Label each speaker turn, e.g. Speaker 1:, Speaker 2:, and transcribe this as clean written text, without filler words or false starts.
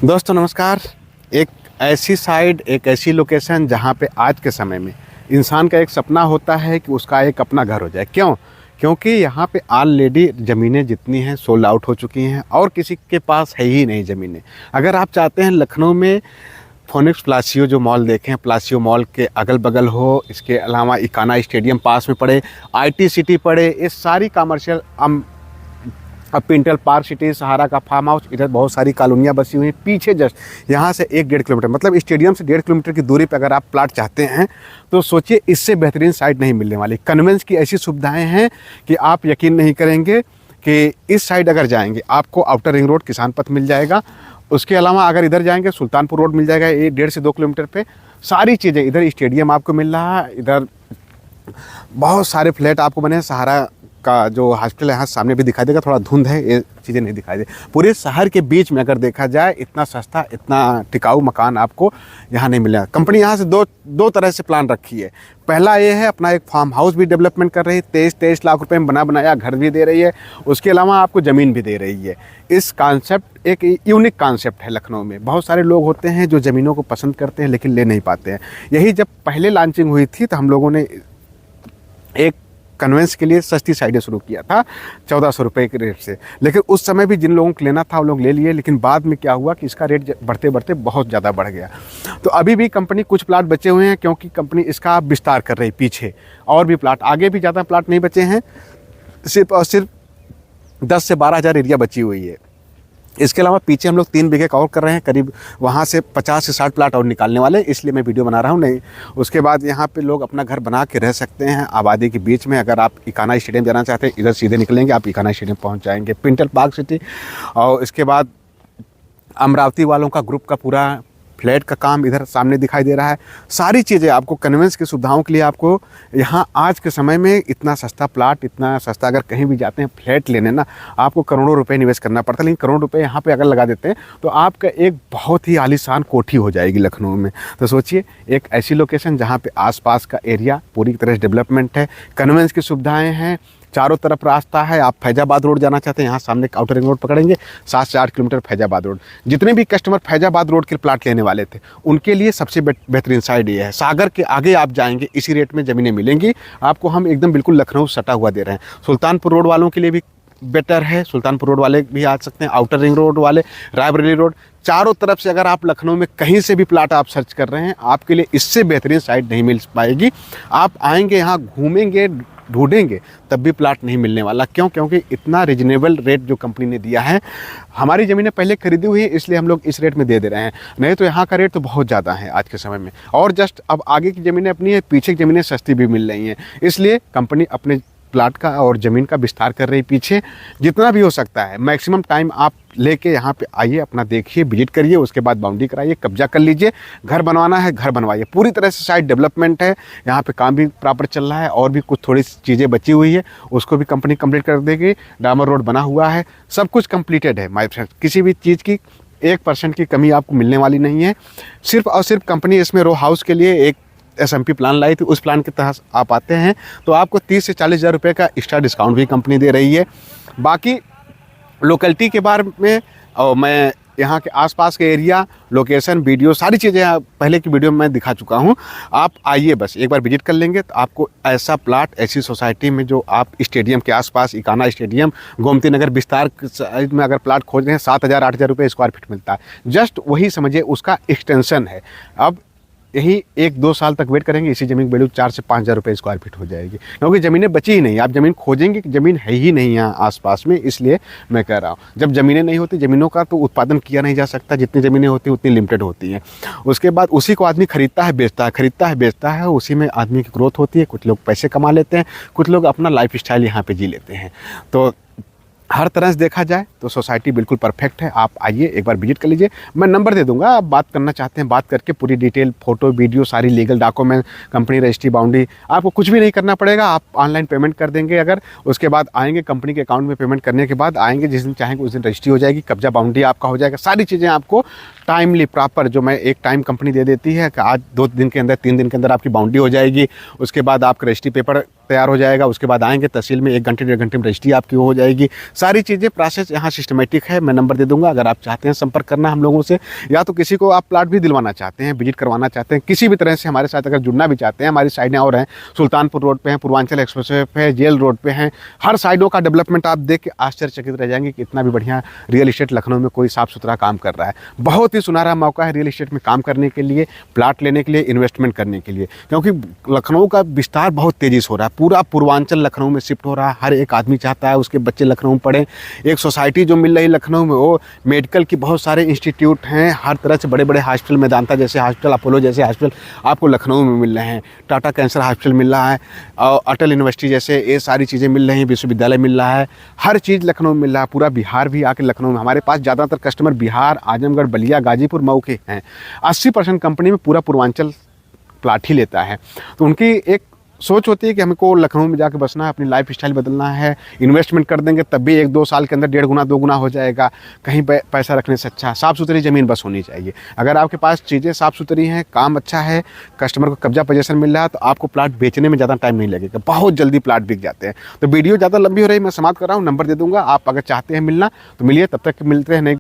Speaker 1: दोस्तों नमस्कार। एक ऐसी साइड, एक ऐसी लोकेशन जहाँ पे आज के समय में इंसान का एक सपना होता है कि उसका एक अपना घर हो जाए। क्यों? क्योंकि यहाँ पे ऑलरेडी ज़मीनें जितनी हैं सोल्ड आउट हो चुकी हैं और किसी के पास है ही नहीं ज़मीनें। अगर आप चाहते हैं लखनऊ में फोनिक्स प्लासियो जो मॉल देखें, प्लासियो मॉल के अगल बगल हो, इसके अलावा इकाना स्टेडियम पास में पड़े, IT सिटी पड़े, ये सारी कमर्शियल अब पिंटल पार्क सिटी, सहारा का फार्म हाउस, इधर बहुत सारी कॉलोनियाँ बसी हुई हैं। पीछे जस्ट यहाँ से 1-1.5 किलोमीटर, मतलब स्टेडियम से 1.5 किलोमीटर की दूरी पर अगर आप प्लाट चाहते हैं तो सोचिए इससे बेहतरीन साइड नहीं मिलने वाली। कन्वेंस की ऐसी सुविधाएं हैं कि आप यकीन नहीं करेंगे कि इस साइड अगर जाएंगे आपको आउटर रिंग रोड किसान पथ मिल जाएगा। उसके अलावा अगर इधर जाएंगे सुल्तानपुर रोड मिल जाएगा, ये 1.5 से 2 किलोमीटर पे सारी चीज़ें। इधर स्टेडियम आपको मिल रहा है, इधर बहुत सारे फ्लैट आपको बने हैं। सहारा का जो हॉस्पिटल है यहाँ सामने भी दिखाई देगा, थोड़ा धुंध है, ये चीज़ें नहीं दिखाई दे। पूरे शहर के बीच में अगर देखा जाए इतना सस्ता, इतना टिकाऊ मकान आपको यहाँ नहीं मिलेगा। कंपनी यहाँ से दो तरह से प्लान रखी है। पहला ये है अपना एक फार्म हाउस भी डेवलपमेंट कर रही है, 23 लाख रुपए में बनाया घर भी दे रही है, उसके अलावा आपको ज़मीन भी दे रही है। इस कॉन्सेप्ट एक यूनिक कॉन्सेप्ट है लखनऊ में। बहुत सारे लोग होते हैं जो ज़मीनों को पसंद करते हैं लेकिन ले नहीं पाते हैं। यही जब पहले लॉन्चिंग हुई थी तो हम लोगों ने एक कन्वेंस के लिए सस्ती साइडें शुरू किया था 1400 रुपये के रेट से, लेकिन उस समय भी जिन लोगों को लेना था वो लोग ले लिए। लेकिन बाद में क्या हुआ कि इसका रेट बढ़ते बढ़ते बहुत ज़्यादा बढ़ गया। तो अभी भी कंपनी कुछ प्लाट बचे हुए हैं क्योंकि कंपनी इसका विस्तार कर रही है पीछे, और भी प्लाट, आगे भी ज़्यादा प्लाट नहीं बचे हैं, सिर्फ और सिर्फ 10 से 12 हज़ार एरिया बची हुई है। इसके अलावा पीछे हम लोग 3 बीघे कवर कर रहे हैं, करीब वहाँ से 50 से 60 प्लाट और निकालने वाले, इसलिए मैं वीडियो बना रहा हूँ। नहीं, उसके बाद यहाँ पे लोग अपना घर बना के रह सकते हैं आबादी के बीच में। अगर आप इकाना स्टेडियम जाना चाहते हैं, इधर सीधे निकलेंगे आप इकाना स्टेडियम पहुँच जाएंगे, पिंटल पार्क सिटी। और इसके बाद अमरावती वालों का ग्रुप का पूरा फ्लैट का काम इधर सामने दिखाई दे रहा है। सारी चीज़ें आपको कन्वेंस की सुविधाओं के लिए आपको यहाँ आज के समय में इतना सस्ता प्लाट, इतना सस्ता, अगर कहीं भी जाते हैं फ्लैट लेने ना, आपको करोड़ों रुपए निवेश करना पड़ता है। लेकिन करोड़ रुपए यहाँ पे अगर लगा देते हैं तो आपका एक बहुत ही आलीशान कोठी हो जाएगी लखनऊ में। तो सोचिए एक ऐसी लोकेशन जहाँ पे आसपास का एरिया पूरी तरह से डेवलपमेंट है, कन्वेंस की सुविधाएँ हैं, चारों तरफ रास्ता है। आप फैजाबाद रोड जाना चाहते हैं, यहाँ सामने आउटर रिंग रोड पकड़ेंगे, 7 से 8 किलोमीटर फैजाबाद रोड। जितने भी कस्टमर फैजाबाद रोड के प्लाट लेने वाले थे उनके लिए सबसे बेहतरीन साइड ये है। सागर के आगे आप जाएंगे इसी रेट में ज़मीनें मिलेंगी आपको। हम एकदम बिल्कुल लखनऊ सटा हुआ दे रहे हैं। सुल्तानपुर रोड वालों के लिए भी बेटर है, सुल्तानपुर रोड वाले भी आ सकते हैं, आउटर रिंग रोड वाले, रायबरेली रोड, चारों तरफ से अगर आप लखनऊ में कहीं से भी प्लाट आप सर्च कर रहे हैं, आपके लिए इससे बेहतरीन साइड नहीं मिल पाएगी। आप आएंगे यहाँ, घूमेंगे, ढूंढेंगे, तब भी प्लाट नहीं मिलने वाला। क्यों? क्योंकि इतना रिजनेबल रेट जो कंपनी ने दिया है। हमारी ज़मीनें पहले खरीदी हुई है इसलिए हम लोग इस रेट में दे रहे हैं, नहीं तो यहाँ का रेट तो बहुत ज़्यादा है आज के समय में। और जस्ट अब आगे की ज़मीनें अपनी है, पीछे की ज़मीनें सस्ती भी मिल रही हैं, इसलिए कंपनी अपने प्लाट का और ज़मीन का विस्तार कर रही है पीछे। जितना भी हो सकता है मैक्सिमम टाइम आप लेके यहाँ पे आइए, अपना देखिए, विजिट करिए, उसके बाद बाउंड्री कराइए, कब्जा कर लीजिए। घर बनवाना है घर बनवाइए, पूरी तरह से साइड डेवलपमेंट है, यहाँ पे काम भी प्रॉपर चल रहा है। और भी कुछ थोड़ी चीज़ें बची हुई है उसको भी कंपनी कंप्लीट कर देगी। डामर रोड बना हुआ है, सब कुछ कंप्लीटेड है माय फ्रेंड। किसी भी चीज़ की 1% की कमी आपको मिलने वाली नहीं है। सिर्फ और सिर्फ कंपनी इसमें रो हाउस के लिए एक SMP प्लान लाई थी, उस प्लान के तहत आप आते हैं तो आपको 30 से 40 हज़ार रुपये का एक्स्ट्रा डिस्काउंट भी कंपनी दे रही है। बाकी लोकेलिटी के बारे में और मैं यहाँ के आसपास के एरिया, लोकेशन, वीडियो, सारी चीज़ें पहले की वीडियो में मैं दिखा चुका हूँ। आप आइए, बस एक बार विजिट कर लेंगे तो आपको ऐसा प्लाट, ऐसी सोसाइटी में जो आप स्टेडियम के आसपास, इकाना स्टेडियम, गोमती नगर विस्तार साइड में अगर प्लाट खोज रहे हैं 7,000-8,000 रुपये स्क्वायर फीट मिलता है। जस्ट वही समझिए उसका एक्सटेंशन है। अब यही 1-2 साल तक वेट करेंगे, इसी ज़मीन की वैल्यू 4 से 5 हज़ार रुपये स्क्वायर फीट हो जाएगी, क्योंकि ज़मीनें बची ही नहीं। आप ज़मीन खोजेंगे कि ज़मीन है ही नहीं यहाँ आसपास में, इसलिए मैं कह रहा हूँ। जब ज़मीनें नहीं होती, ज़मीनों का तो उत्पादन किया नहीं जा सकता। जितनी ज़मीनें होती हैं उतनी लिमिटेड होती हैं। उसके बाद उसी को आदमी खरीदता है, बेचता है, खरीदता है, बेचता है, उसी में आदमी की ग्रोथ होती है। कुछ लोग पैसे कमा लेते हैं, कुछ लोग अपना लाइफ स्टाइल यहाँ पर जी लेते हैं। तो हर तरह से देखा जाए तो सोसाइटी बिल्कुल परफेक्ट है। आप आइए, एक बार विजिट कर लीजिए। मैं नंबर दे दूंगा, आप बात करना चाहते हैं बात करके पूरी डिटेल, फोटो, वीडियो, सारी legal document, company registry, boundary, आपको कुछ भी नहीं करना पड़ेगा। आप ऑनलाइन पेमेंट कर देंगे अगर, उसके बाद आएंगे कंपनी के अकाउंट में पेमेंट करने के बाद आएंगे, जिस दिन चाहेंगे उस दिन रजिस्ट्री हो जाएगी, कब्जा बाउंड्री आपका हो जाएगा। सारी चीज़ें आपको टाइमली प्रॉपर, जो मैं एक टाइम कंपनी दे देती है कि आज 2 दिन के अंदर, 3 दिन के अंदर आपकी बाउंड्री हो जाएगी। उसके बाद आपका रजिस्ट्री पेपर तैयार हो जाएगा, उसके बाद आएंगे तहसील में 1 घंटे 1.5 घंटे में रजिस्ट्री आपकी हो जाएगी। सारी चीज़ें प्रोसेस यहाँ सिस्टमेटिक है। मैं नंबर दे दूंगा, अगर आप चाहते हैं संपर्क करना हम लोगों से, या तो किसी को आप प्लाट भी दिलवाना चाहते हैं, विजिट करवाना चाहते हैं, किसी भी तरह से हमारे साथ अगर जुड़ना भी चाहते हैं, हमारी साइडें और हैं, सुल्तानपुर रोड पे हैं, पूर्वांचल एक्सप्रेसवे पे है, जेल रोड पे हैं। हर साइडों का डेवलपमेंट आप देख के आश्चर्यचकित रह जाएंगे कि इतना भी बढ़िया रियल इस्टेट लखनऊ में कोई साफ सुथरा काम कर रहा है। बहुत ही सुनहरा मौका है रियल इस्टेट में काम करने के लिए, प्लाट लेने के लिए, इन्वेस्टमेंट करने के लिए, क्योंकि लखनऊ का विस्तार बहुत तेज़ी से हो रहा है। पूरा पूर्वांचल लखनऊ में शिफ्ट हो रहा है। हर एक आदमी चाहता है उसके बच्चे लखनऊ में पढ़ें। एक सोसाइटी जो मिल रही लखनऊ में, वो मेडिकल की बहुत सारे इंस्टीट्यूट हैं, हर तरह से बड़े बड़े हॉस्पिटल, मेदांता जैसे हॉस्पिटल, अपोलो जैसे हॉस्पिटल आपको लखनऊ में मिल रहे हैं। टाटा कैंसर हॉस्पिटल मिल रहा है, और अटल यूनिवर्सिटी जैसे ये सारी चीज़ें मिल रही हैं, विश्वविद्यालय मिल रहा है, हर चीज़ लखनऊ में मिल रहा है। पूरा बिहार भी आके लखनऊ में, हमारे पास ज़्यादातर कस्टमर बिहार, आजमगढ़, बलिया, गाजीपुर, मऊ के हैं। 80% कंपनी में पूरा पूर्वांचल प्लाट ही लेता है। तो उनकी एक सोच होती है कि हमको लखनऊ में जाके बसना है, अपनी लाइफ स्टाइल बदलना है, इन्वेस्टमेंट कर देंगे तब भी 1-2 साल के अंदर 1.5 गुना 2 गुना हो जाएगा। कहीं पैसा रखने से अच्छा साफ़ सुथरी ज़मीन बस होनी चाहिए। अगर आपके पास चीज़ें साफ़ सुथरी हैं, काम अच्छा है, कस्टमर को कब्जा पोजीशन मिल रहा है, तो आपको प्लाट बेचने में ज़्यादा टाइम नहीं लगेगा, बहुत जल्दी प्लाट बिक जाते हैं। तो वीडियो ज़्यादा लंबी हो रही है, मैं समाप्त कर रहा हूँ। नंबर दे दूँगा, आप अगर चाहते हैं मिलना तो मिलिए। तब तक मिलते हैं नहीं